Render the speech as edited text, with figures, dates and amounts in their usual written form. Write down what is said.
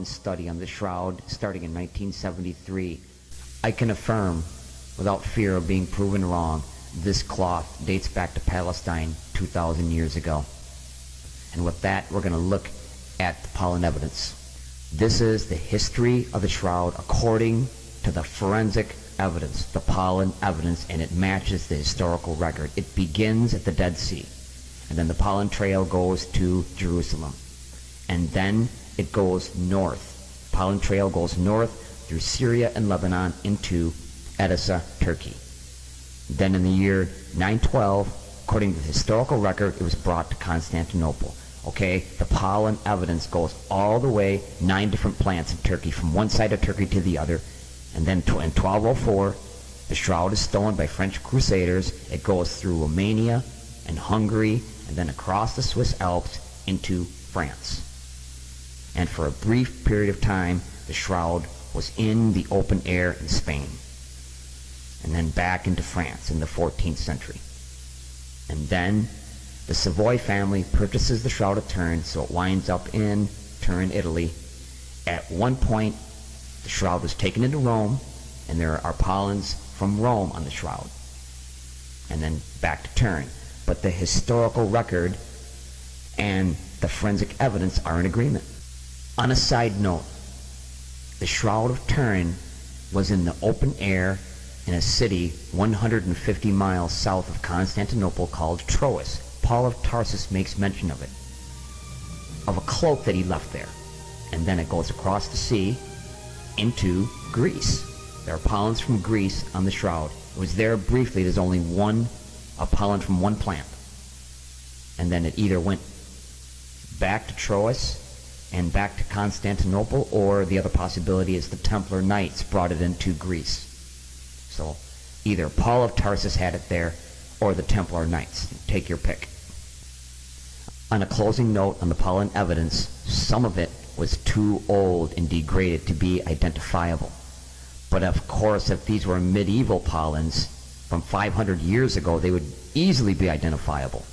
pollen study on the shroud starting in 1973. I can affirm, without fear of being proven wrong, this cloth dates back to Palestine 2,000 years ago. And with that, we're going to look at the pollen evidence. This is the history of the shroud according to the forensic evidence, the pollen evidence, and it matches the historical record. It begins at the Dead Sea, and then the pollen trail goes to Jerusalem, and then it goes north. Pollen trail goes north through Syria and Lebanon into Edessa, Turkey. Then in the year 912, according to the historical record, it was brought to Constantinople. Okay, the pollen evidence goes all the way, 9 different plants in Turkey, from one side of Turkey to the other. And then in 1204, the shroud is stolen by French crusaders. It goes through Romania and Hungary, and then across the Swiss Alps into France. And for a brief period of time, the shroud was in the open air in Spain, and then back into France in the 14th century. And then the Savoy family purchases the shroud of Turin, so it winds up in Turin, Italy. At one point, the shroud was taken into Rome, and there are pollens from Rome on the shroud, and then back to Turin. But the historical record and the forensic evidence are in agreement. On a side note, the shroud of Turin was in the open air in a city 150 miles south of Constantinople called Troas. Paul of Tarsus makes mention of it, of a cloak that he left there. And then it goes across the sea into Greece. There are pollens from Greece on the shroud. It was there briefly. There's only a pollen from one plant. And then it either went back to Troas and back to Constantinople, or the other possibility is the Templar Knights brought it into Greece. So either Paul of Tarsus had it there, or the Templar Knights. Take your pick. On a closing note on the pollen evidence, some of it was too old and degraded to be identifiable. But of course, if these were medieval pollens from 500 years ago, they would easily be identifiable.